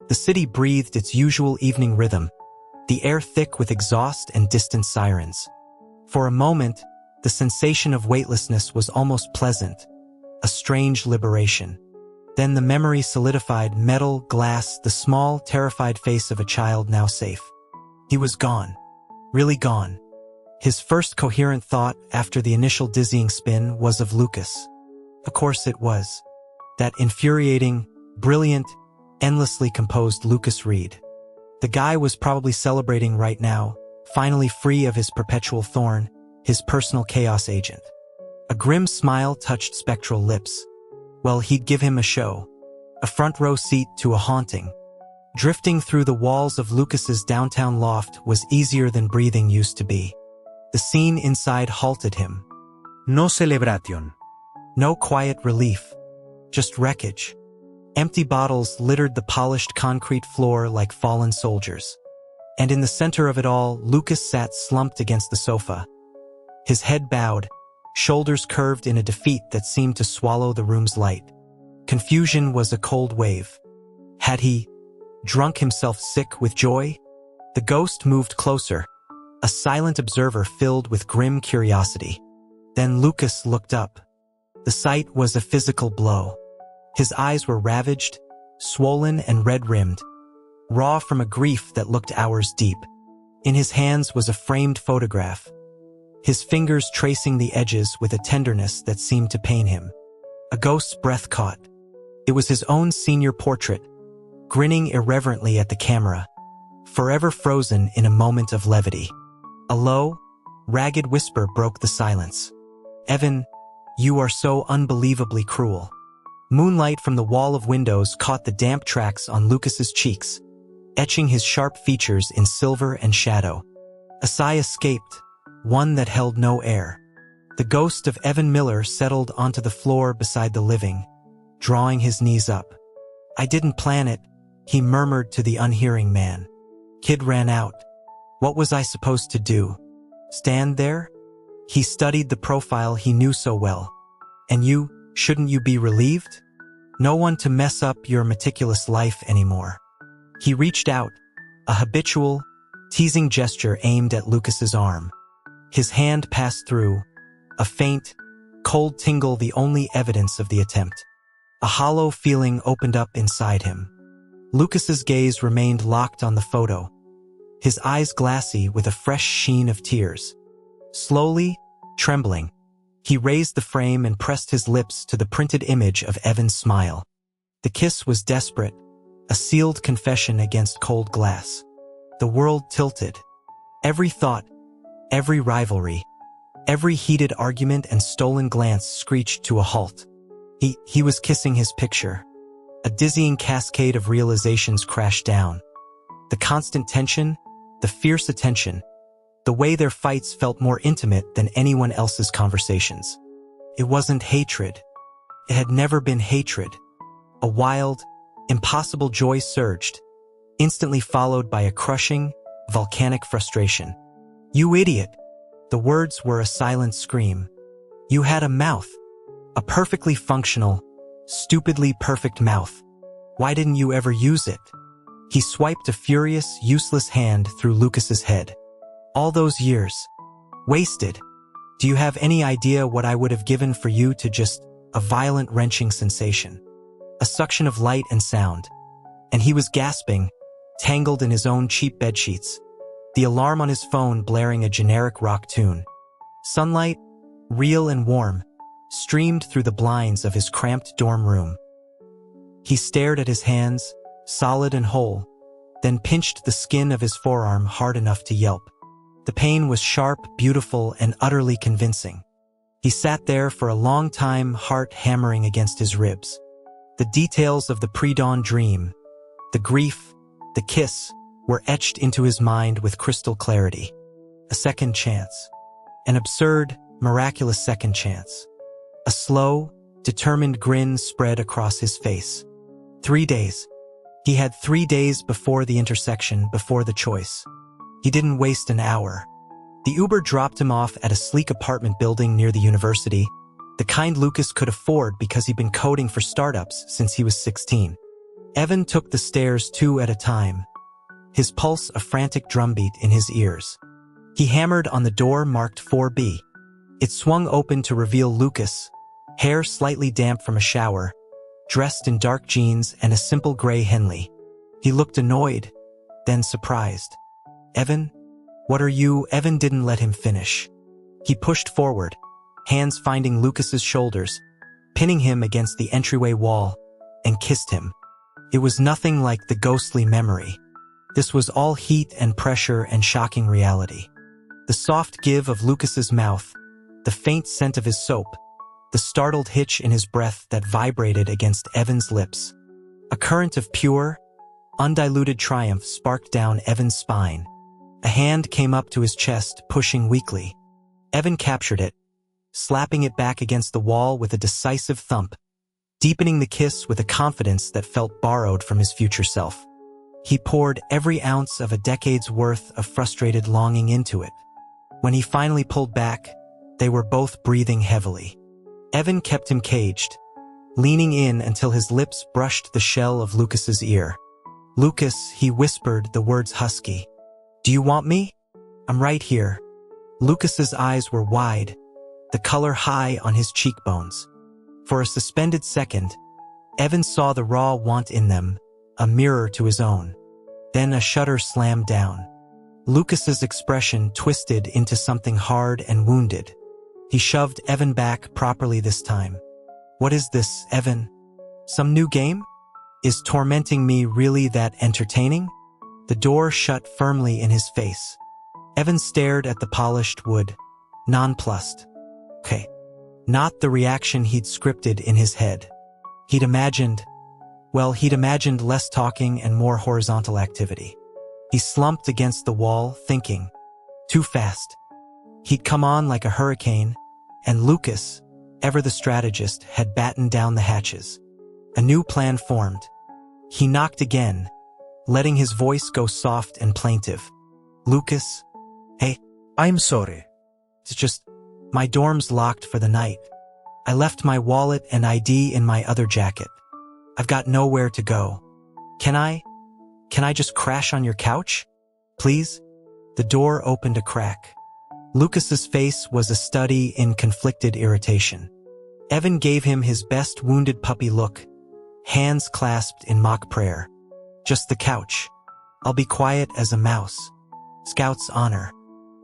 The city breathed its usual evening rhythm, the air thick with exhaust and distant sirens. For a moment, the sensation of weightlessness was almost pleasant, a strange liberation. Then the memory solidified: metal, glass, the small, terrified face of a child now safe. He was gone. Really gone. His first coherent thought after the initial dizzying spin was of Lucas. Of course it was. That infuriating, brilliant, endlessly composed Lucas Reed. The guy was probably celebrating right now, finally free of his perpetual thorn, his personal chaos agent. A grim smile touched spectral lips. Well, he'd give him a show. A front row seat to a haunting. Drifting through the walls of Lucas's downtown loft was easier than breathing used to be. The scene inside halted him. No celebration. No quiet relief. Just wreckage. Empty bottles littered the polished concrete floor like fallen soldiers. And in the center of it all, Lucas sat slumped against the sofa. His head bowed, shoulders curved in a defeat that seemed to swallow the room's light. Confusion was a cold wave. Had he drunk himself sick with joy? The ghost moved closer, a silent observer filled with grim curiosity. Then Lucas looked up. The sight was a physical blow. His eyes were ravaged, swollen and red-rimmed, raw from a grief that looked hours deep. In his hands was a framed photograph, his fingers tracing the edges with a tenderness that seemed to pain him. A ghost's breath caught. It was his own senior portrait, grinning irreverently at the camera, forever frozen in a moment of levity. A low, ragged whisper broke the silence. "Evan, you are so unbelievably cruel." Moonlight from the wall of windows caught the damp tracks on Lucas's cheeks, etching his sharp features in silver and shadow. A sigh escaped, one that held no air. The ghost of Evan Miller settled onto the floor beside the living, drawing his knees up. "I didn't plan it," he murmured to the unhearing man. "Kid ran out. What was I supposed to do? Stand there?" He studied the profile he knew so well. "And you, shouldn't you be relieved? No one to mess up your meticulous life anymore." He reached out, a habitual, teasing gesture aimed at Lucas's arm. His hand passed through, a faint, cold tingle the only evidence of the attempt. A hollow feeling opened up inside him. Lucas's gaze remained locked on the photo, his eyes glassy with a fresh sheen of tears. Slowly, trembling, he raised the frame and pressed his lips to the printed image of Evan's smile. The kiss was desperate, a sealed confession against cold glass. The world tilted. Every thought, every rivalry, every heated argument and stolen glance screeched to a halt. He was kissing his picture. A dizzying cascade of realizations crashed down. The constant tension, the fierce attention, the way their fights felt more intimate than anyone else's conversations. It wasn't hatred. It had never been hatred. A wild, impossible joy surged, instantly followed by a crushing, volcanic frustration. "You idiot!" The words were a silent scream. "You had a mouth. A perfectly functional, stupidly perfect mouth. Why didn't you ever use it?" He swiped a furious, useless hand through Lucas's head. "All those years. Wasted. Do you have any idea what I would have given for you to just a violent wrenching sensation? A suction of light and sound." And he was gasping, tangled in his own cheap bedsheets, the alarm on his phone blaring a generic rock tune. Sunlight, real and warm, streamed through the blinds of his cramped dorm room. He stared at his hands, solid and whole, then pinched the skin of his forearm hard enough to yelp. The pain was sharp, beautiful, and utterly convincing. He sat there for a long time, heart hammering against his ribs. The details of the pre-dawn dream, the grief, the kiss, were etched into his mind with crystal clarity. A second chance. An absurd, miraculous second chance. A slow, determined grin spread across his face. 3 days. He had 3 days before the intersection, before the choice. He didn't waste an hour. The Uber dropped him off at a sleek apartment building near the university, the kind Lucas could afford because he'd been coding for startups since he was 16. Evan took the stairs 2 at a time, his pulse a frantic drumbeat in his ears. He hammered on the door marked 4B. It swung open to reveal Lucas, hair slightly damp from a shower, dressed in dark jeans and a simple gray Henley. He looked annoyed, then surprised. "Evan? What are you?" Evan didn't let him finish. He pushed forward, hands finding Lucas's shoulders, pinning him against the entryway wall, and kissed him. It was nothing like the ghostly memory. This was all heat and pressure and shocking reality. The soft give of Lucas's mouth, the faint scent of his soap, the startled hitch in his breath that vibrated against Evan's lips. A current of pure, undiluted triumph sparked down Evan's spine. A hand came up to his chest, pushing weakly. Evan captured it, slapping it back against the wall with a decisive thump, deepening the kiss with a confidence that felt borrowed from his future self. He poured every ounce of a decade's worth of frustrated longing into it. When he finally pulled back, they were both breathing heavily. Evan kept him caged, leaning in until his lips brushed the shell of Lucas's ear. "Lucas," he whispered, the words husky. "Do you want me? I'm right here." Lucas's eyes were wide, the color high on his cheekbones. For a suspended second, Evan saw the raw want in them, a mirror to his own. Then a shutter slammed down. Lucas's expression twisted into something hard and wounded. He shoved Evan back properly this time. "What is this, Evan? Some new game? Is tormenting me really that entertaining?" The door shut firmly in his face. Evan stared at the polished wood, nonplussed. Okay. Not the reaction he'd scripted in his head. He'd imagined less talking and more horizontal activity. He slumped against the wall, thinking. Too fast. He'd come on like a hurricane, and Lucas, ever the strategist, had battened down the hatches. A new plan formed. He knocked again, letting his voice go soft and plaintive. "Lucas? Hey, I'm sorry. it's just, my dorm's locked for the night. I left my wallet and ID in my other jacket. I've got nowhere to go. Can I just crash on your couch? Please?" The door opened a crack. Lucas's face was a study in conflicted irritation. Evan gave him his best wounded puppy look, hands clasped in mock prayer. "Just the couch. I'll be quiet as a mouse. Scout's honor."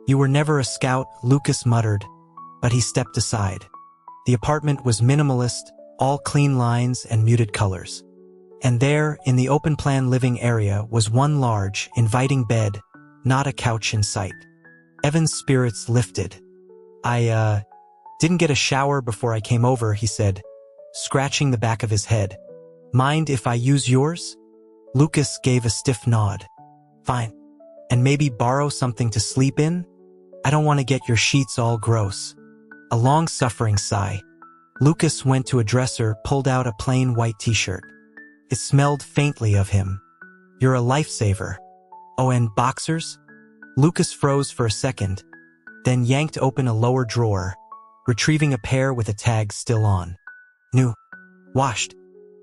"You were never a scout," Lucas muttered, but he stepped aside. The apartment was minimalist, all clean lines and muted colors. And there, in the open-plan living area, was one large, inviting bed, not a couch in sight. Evan's spirits lifted. I didn't get a shower before I came over," he said, scratching the back of his head. "Mind if I use yours?" Lucas gave a stiff nod. "Fine. And maybe borrow something to sleep in? I don't want to get your sheets all gross." A long-suffering sigh. Lucas went to a dresser, pulled out a plain white t-shirt. It smelled faintly of him. "You're a lifesaver." "Oh, and boxers?" Lucas froze for a second, then yanked open a lower drawer, retrieving a pair with a tag still on. "New. Washed.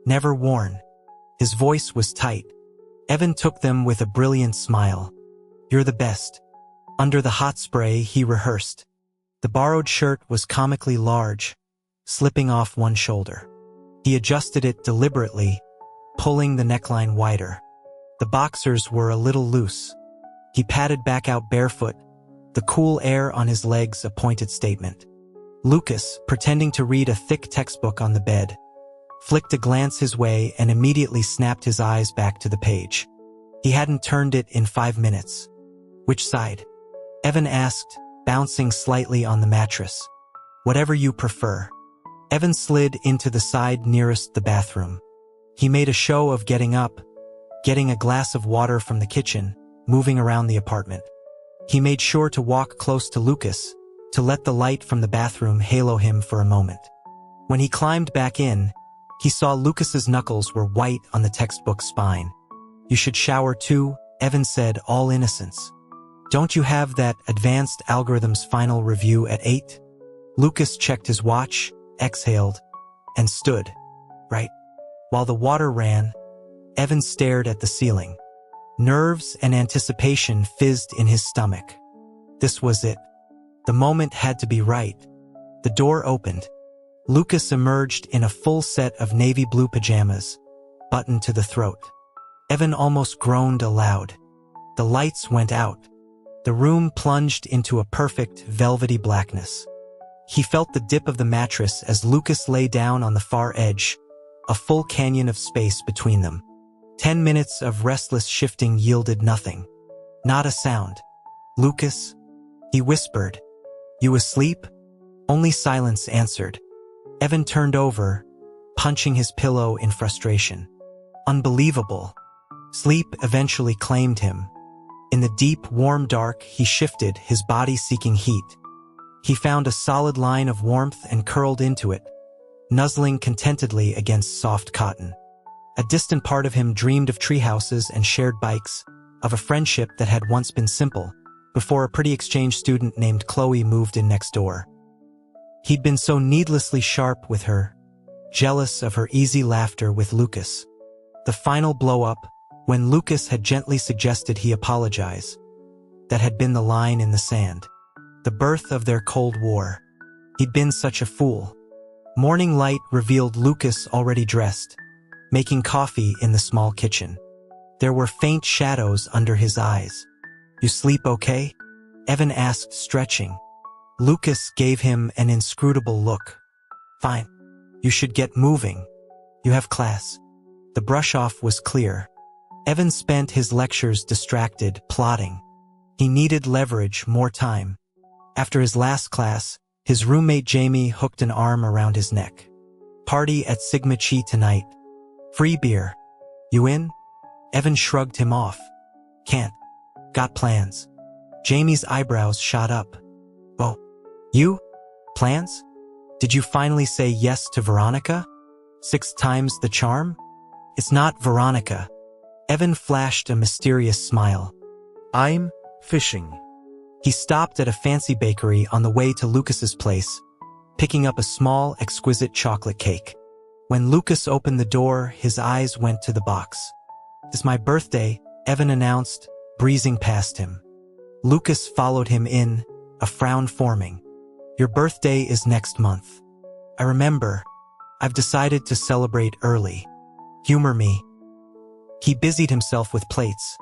Never worn." His voice was tight. Evan took them with a brilliant smile. "You're the best." Under the hot spray, he rehearsed. The borrowed shirt was comically large, slipping off one shoulder. He adjusted it deliberately, pulling the neckline wider. The boxers were a little loose. He padded back out barefoot, the cool air on his legs a pointed statement. Lucas, pretending to read a thick textbook on the bed, flicked a glance his way and immediately snapped his eyes back to the page. He hadn't turned it in 5 minutes. "Which side?" Evan asked, bouncing slightly on the mattress. "Whatever you prefer." Evan slid into the side nearest the bathroom. He made a show of getting up, getting a glass of water from the kitchen, moving around the apartment. He made sure to walk close to Lucas, to let the light from the bathroom halo him for a moment. When he climbed back in, he saw Lucas's knuckles were white on the textbook spine. "You should shower too," Evan said, all innocence. "Don't you have that advanced algorithm's final review at 8? Lucas checked his watch, exhaled, and stood. "Right." While the water ran, Evan stared at the ceiling. Nerves and anticipation fizzed in his stomach. This was it. The moment had to be right. The door opened. Lucas emerged in a full set of navy blue pajamas, buttoned to the throat. Evan almost groaned aloud. The lights went out. The room plunged into a perfect, velvety blackness. He felt the dip of the mattress as Lucas lay down on the far edge, a full canyon of space between them. 10 minutes of restless shifting yielded nothing. Not a sound. "Lucas?" he whispered. "You asleep?" Only silence answered. Evan turned over, punching his pillow in frustration. Unbelievable. Sleep eventually claimed him. In the deep, warm dark, he shifted, his body seeking heat. He found a solid line of warmth and curled into it, nuzzling contentedly against soft cotton. A distant part of him dreamed of treehouses and shared bikes, of a friendship that had once been simple, before a pretty exchange student named Chloe moved in next door. He'd been so needlessly sharp with her, jealous of her easy laughter with Lucas. The final blow-up, when Lucas had gently suggested he apologize, that had been the line in the sand. The birth of their Cold War. He'd been such a fool. Morning light revealed Lucas already dressed, making coffee in the small kitchen. There were faint shadows under his eyes. "You sleep okay?" Evan asked, stretching. Lucas gave him an inscrutable look. "Fine. You should get moving. You have class." The brush-off was clear. Evan spent his lectures distracted, plotting. He needed leverage, more time. After his last class, his roommate Jamie hooked an arm around his neck. "Party at Sigma Chi tonight. Free beer. You in?" Evan shrugged him off. "Can't. Got plans." Jamie's eyebrows shot up. "Oh, you? Plans? Did you finally say yes to Veronica? 6 times the charm?" "It's not Veronica." Evan flashed a mysterious smile. I'm fishing. He stopped at a fancy bakery on the way to Lucas's place, picking up a small, exquisite chocolate cake. When Lucas opened the door, his eyes went to the box. "It's my birthday," Evan announced, breezing past him. Lucas followed him in, a frown forming. "Your birthday is next month." "I remember. I've decided to celebrate early. Humor me." He busied himself with plates,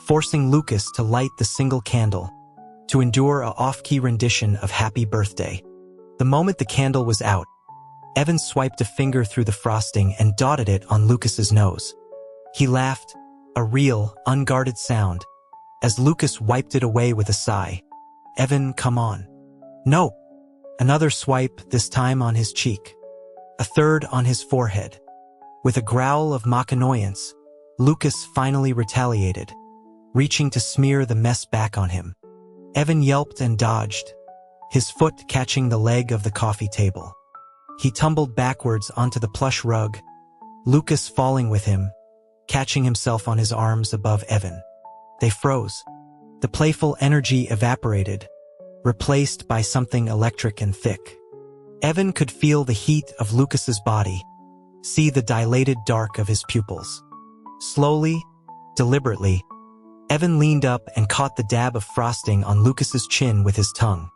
forcing Lucas to light the single candle, to endure a off-key rendition of Happy Birthday. The moment the candle was out, Evan swiped a finger through the frosting and dotted it on Lucas's nose. He laughed, a real, unguarded sound, as Lucas wiped it away with a sigh. "Evan, come on." "No." Another swipe, this time on his cheek. A third on his forehead. With a growl of mock annoyance, Lucas finally retaliated, reaching to smear the mess back on him. Evan yelped and dodged, his foot catching the leg of the coffee table. He tumbled backwards onto the plush rug, Lucas falling with him, catching himself on his arms above Evan. They froze. The playful energy evaporated, replaced by something electric and thick. Evan could feel the heat of Lucas's body, see the dilated dark of his pupils. Slowly, deliberately, Evan leaned up and caught the dab of frosting on Lucas's chin with his tongue.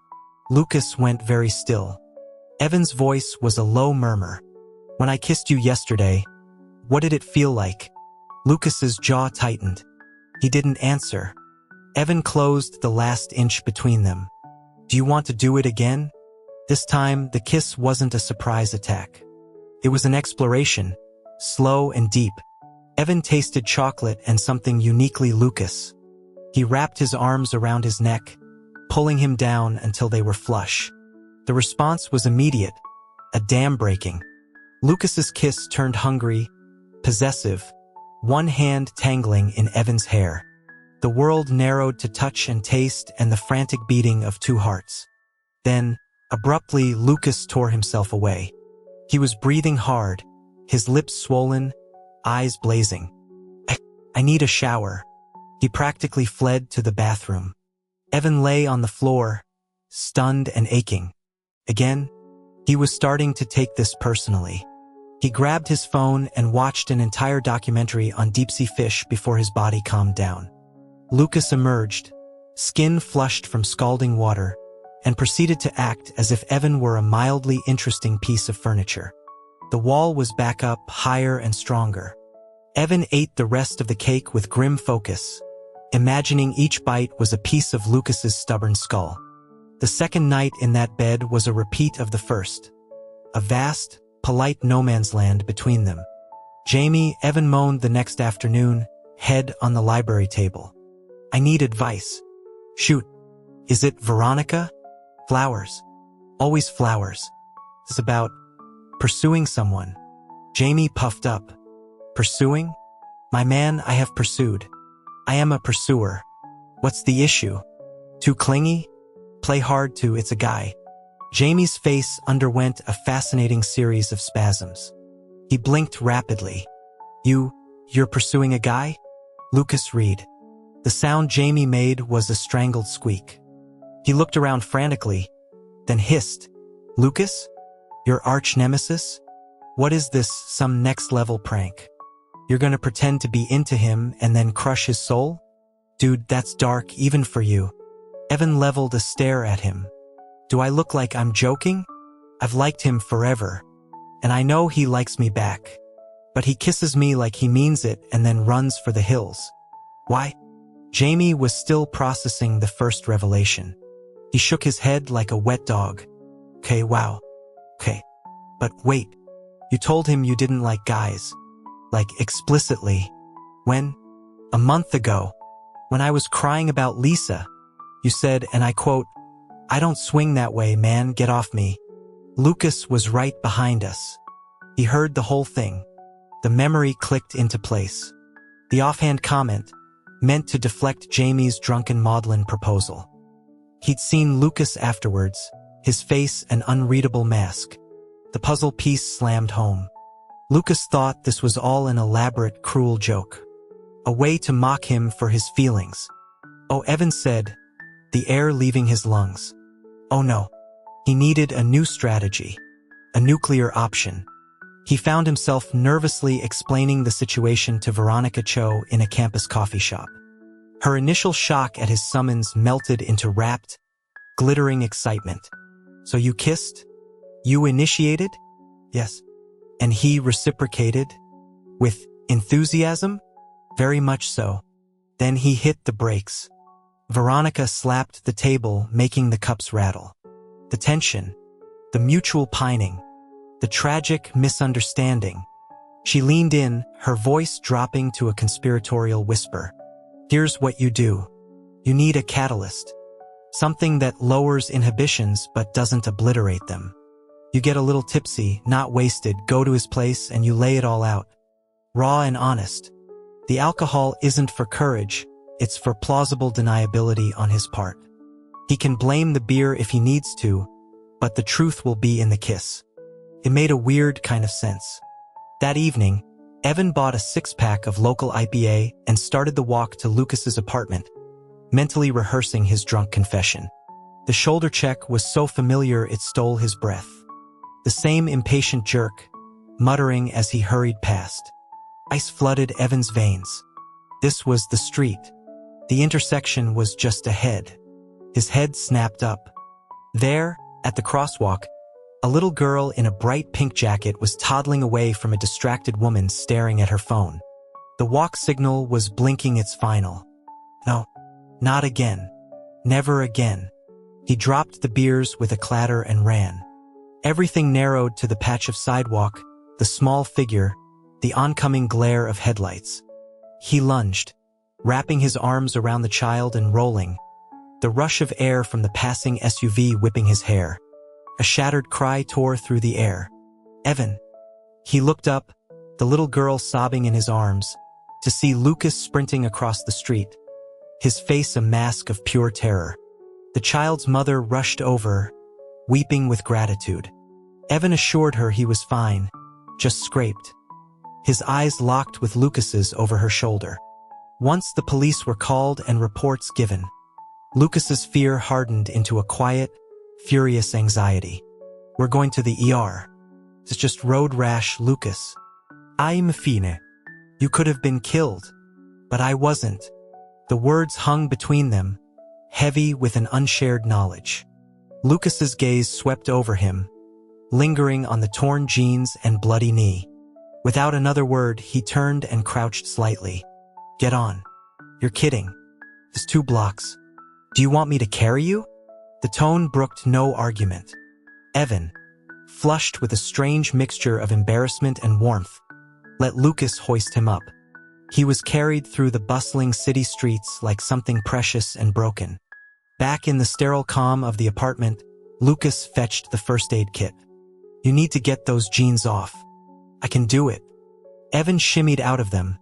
Lucas went very still. Evan's voice was a low murmur. "When I kissed you yesterday, what did it feel like?" Lucas's jaw tightened. He didn't answer. Evan closed the last inch between them. "Do you want to do it again?" This time, the kiss wasn't a surprise attack. It was an exploration, slow and deep. Evan tasted chocolate and something uniquely Lucas. He wrapped his arms around his neck, pulling him down until they were flush. The response was immediate, a dam breaking. Lucas's kiss turned hungry, possessive, one hand tangling in Evan's hair. The world narrowed to touch and taste and the frantic beating of 2 hearts. Then, abruptly, Lucas tore himself away. He was breathing hard, his lips swollen, eyes blazing. I need a shower." He practically fled to the bathroom. Evan lay on the floor, stunned and aching. Again, he was starting to take this personally. He grabbed his phone and watched an entire documentary on deep-sea fish before his body calmed down. Lucas emerged, skin flushed from scalding water, and proceeded to act as if Evan were a mildly interesting piece of furniture. The wall was back up, higher and stronger. Evan ate the rest of the cake with grim focus, imagining each bite was a piece of Lucas's stubborn skull. The second night in that bed was a repeat of the first. A vast, polite no-man's land between them. Jamie, Evan moaned the next afternoon, head on the library table. I need advice. Shoot. Is it Veronica? Flowers. Always flowers. It's about pursuing someone. Jamie puffed up. Pursuing? My man, I have pursued. I am a pursuer. What's the issue? Too clingy? Play hard to, it's a guy. Jamie's face underwent a fascinating series of spasms. He blinked rapidly. You're pursuing a guy? Lucas Reed. The sound Jamie made was a strangled squeak. He looked around frantically, then hissed. Lucas? Your arch nemesis? What is this, some next-level prank? You're gonna pretend to be into him and then crush his soul? Dude, that's dark even for you. Evan leveled a stare at him. Do I look like I'm joking? I've liked him forever. And I know he likes me back. But he kisses me like he means it and then runs for the hills. Why? Jamie was still processing the first revelation. He shook his head like a wet dog. Okay, wow. Okay. But wait. You told him you didn't like guys. Like, explicitly. When? A month ago. When I was crying about Lisa. You said, and I quote, I don't swing that way, man, get off me. Lucas was right behind us. He heard the whole thing. The memory clicked into place. The offhand comment, meant to deflect Jamie's drunken maudlin proposal. He'd seen Lucas afterwards, his face an unreadable mask. The puzzle piece slammed home. Lucas thought this was all an elaborate, cruel joke. A way to mock him for his feelings. Oh, Evan said, the air leaving his lungs. Oh no. He needed a new strategy. A nuclear option. He found himself nervously explaining the situation to Veronica Cho in a campus coffee shop. Her initial shock at his summons melted into rapt, glittering excitement. So you kissed? You initiated? Yes. And he reciprocated? With enthusiasm? Very much so. Then he hit the brakes. Veronica slapped the table, making the cups rattle. The tension, the mutual pining, the tragic misunderstanding. She leaned in, her voice dropping to a conspiratorial whisper. Here's what you do. You need a catalyst. Something that lowers inhibitions but doesn't obliterate them. You get a little tipsy, not wasted, go to his place and you lay it all out. Raw and honest. The alcohol isn't for courage, it's for plausible deniability on his part. He can blame the beer if he needs to, but the truth will be in the kiss. It made a weird kind of sense. That evening, Evan bought a 6-pack of local IPA and started the walk to Lucas's apartment, mentally rehearsing his drunk confession. The shoulder check was so familiar it stole his breath. The same impatient jerk, muttering as he hurried past. Ice flooded Evan's veins. This was the street. The intersection was just ahead. His head snapped up. There, at the crosswalk, a little girl in a bright pink jacket was toddling away from a distracted woman staring at her phone. The walk signal was blinking its final. No, not again. Never again. He dropped the beers with a clatter and ran. Everything narrowed to the patch of sidewalk, the small figure, the oncoming glare of headlights. He lunged, wrapping his arms around the child and rolling, the rush of air from the passing SUV whipping his hair. A shattered cry tore through the air. Evan. He looked up, the little girl sobbing in his arms, to see Lucas sprinting across the street, his face a mask of pure terror. The child's mother rushed over, weeping with gratitude. Evan assured her he was fine, just scraped. His eyes locked with Lucas's over her shoulder. Once the police were called and reports given, Lucas's fear hardened into a quiet, furious anxiety. We're going to the ER. It's just road rash, Lucas. I'm fine. You could have been killed. But I wasn't. The words hung between them, heavy with an unshared knowledge. Lucas's gaze swept over him, lingering on the torn jeans and bloody knee. Without another word, he turned and crouched slightly. Get on. You're kidding. It's 2 blocks. Do you want me to carry you? The tone brooked no argument. Evan, flushed with a strange mixture of embarrassment and warmth, let Lucas hoist him up. He was carried through the bustling city streets like something precious and broken. Back in the sterile calm of the apartment, Lucas fetched the first aid kit. You need to get those jeans off. I can do it. Evan shimmied out of them,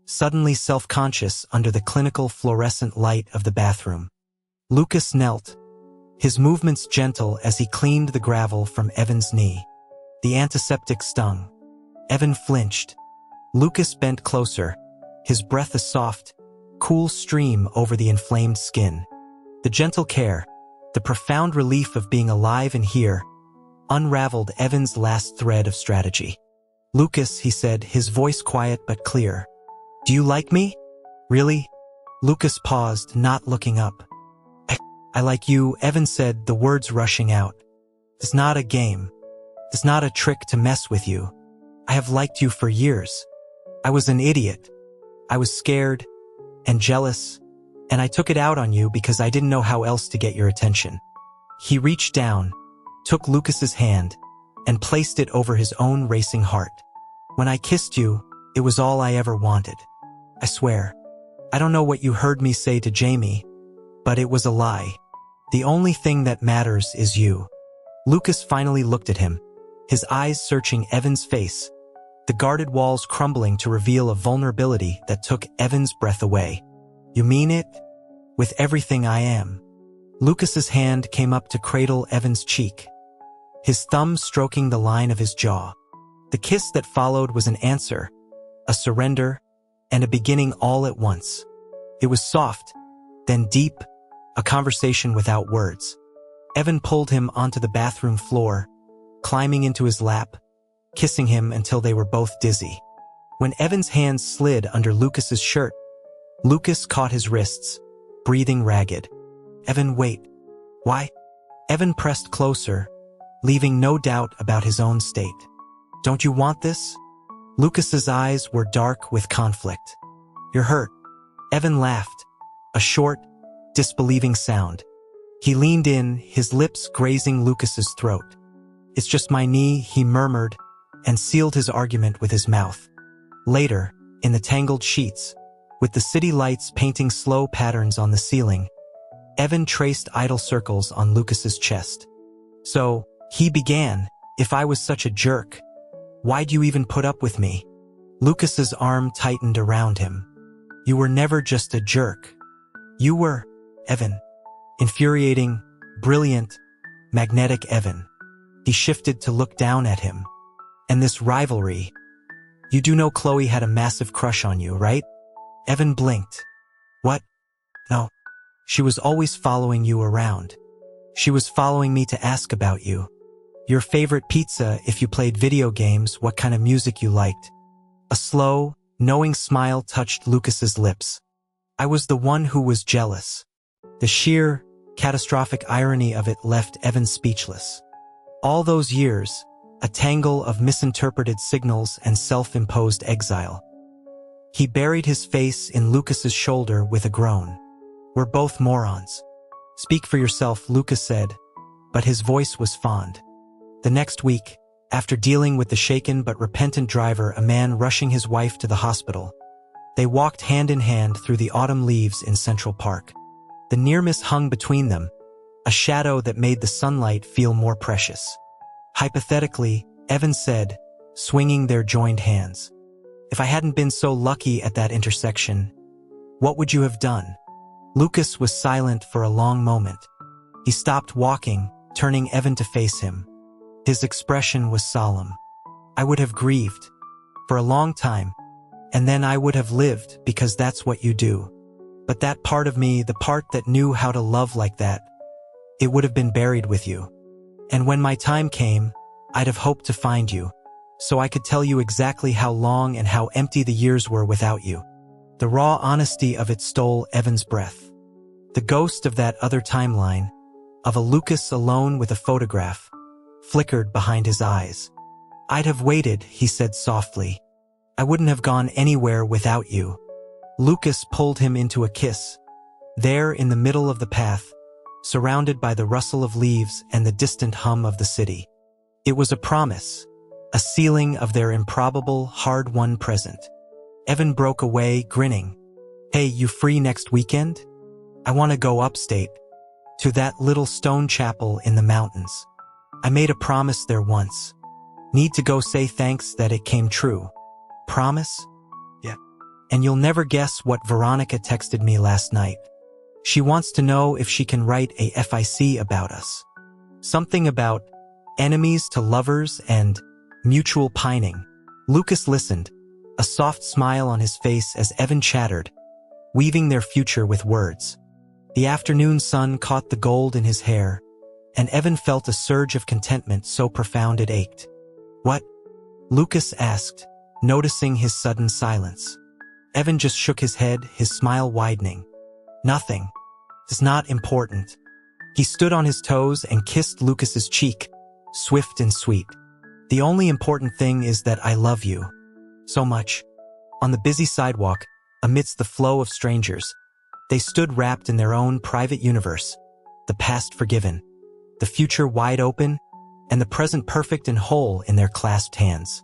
suddenly self-conscious under the clinical fluorescent light of the bathroom. Lucas knelt, his movements gentle as he cleaned the gravel from Evan's knee. The antiseptic stung. Evan flinched. Lucas bent closer, his breath a soft, cool stream over the inflamed skin. The gentle care, the profound relief of being alive and here, unraveled Evan's last thread of strategy. Lucas, he said, his voice quiet but clear. Do you like me? Really? Lucas paused, not looking up. I like you, Evan said, the words rushing out. It's not a game. It's not a trick to mess with you. I have liked you for years. I was an idiot. I was scared and jealous, and I took it out on you because I didn't know how else to get your attention. He reached down, took Lucas's hand, and placed it over his own racing heart. When I kissed you, it was all I ever wanted. I swear. I don't know what you heard me say to Jamie, but it was a lie. The only thing that matters is you. Lucas finally looked at him, his eyes searching Evan's face, the guarded walls crumbling to reveal a vulnerability that took Evan's breath away. You mean it? With everything I am. Lucas's hand came up to cradle Evan's cheek, his thumb stroking the line of his jaw. The kiss that followed was an answer, a surrender, and a beginning all at once. It was soft, then deep, a conversation without words. Evan pulled him onto the bathroom floor, climbing into his lap, kissing him until they were both dizzy. When Evan's hands slid under Lucas's shirt, Lucas caught his wrists, breathing ragged. Evan, wait. Why? Evan pressed closer, leaving no doubt about his own state. Don't you want this? Lucas's eyes were dark with conflict. You're hurt. Evan laughed, a short, disbelieving sound. He leaned in, his lips grazing Lucas's throat. It's just my knee, he murmured, and sealed his argument with his mouth. Later, in the tangled sheets, with the city lights painting slow patterns on the ceiling, Evan traced idle circles on Lucas's chest. So, he began, if I was such a jerk, why'd you even put up with me? Lucas's arm tightened around him. You were never just a jerk. You were, Evan. Infuriating, brilliant, magnetic Evan. He shifted to look down at him. And this rivalry. You do know Chloe had a massive crush on you, right? Evan blinked. What? No. She was always following you around. She was following me to ask about you. Your favorite pizza, if you played video games, what kind of music you liked. A slow, knowing smile touched Lucas's lips. I was the one who was jealous. The sheer, catastrophic irony of it left Evan speechless. All those years, a tangle of misinterpreted signals and self-imposed exile. He buried his face in Lucas's shoulder with a groan. We're both morons. Speak for yourself, Lucas said, but his voice was fond. The next week, after dealing with the shaken but repentant driver, a man rushing his wife to the hospital, they walked hand in hand through the autumn leaves in Central Park. The near miss hung between them, a shadow that made the sunlight feel more precious. Hypothetically, Evan said, swinging their joined hands. If I hadn't been so lucky at that intersection, what would you have done? Lucas was silent for a long moment. He stopped walking, turning Evan to face him. His expression was solemn. I would have grieved. For a long time. And then I would have lived, because that's what you do. But that part of me, the part that knew how to love like that, it would have been buried with you. And when my time came, I'd have hoped to find you, so I could tell you exactly how long and how empty the years were without you. The raw honesty of it stole Evan's breath. The ghost of that other timeline, of a Lucas alone with a photograph, flickered behind his eyes. I'd have waited, he said softly. I wouldn't have gone anywhere without you. Lucas pulled him into a kiss. There in the middle of the path, surrounded by the rustle of leaves and the distant hum of the city. It was a promise, a sealing of their improbable, hard-won present. Evan broke away, grinning. Hey, you free next weekend? I want to go upstate, to that little stone chapel in the mountains. I made a promise there once. Need to go say thanks that it came true. Promise? Yeah. And you'll never guess what Veronica texted me last night. She wants to know if she can write a FIC about us. Something about enemies to lovers and mutual pining. Lucas listened, a soft smile on his face as Evan chattered, weaving their future with words. The afternoon sun caught the gold in his hair, and Evan felt a surge of contentment so profound it ached. What? Lucas asked, noticing his sudden silence. Evan just shook his head, his smile widening. Nothing. It's not important. He stood on his toes and kissed Lucas's cheek, swift and sweet. The only important thing is that I love you. So much. On the busy sidewalk, amidst the flow of strangers, they stood wrapped in their own private universe, the past forgiven, the future wide open, and the present perfect and whole in their clasped hands.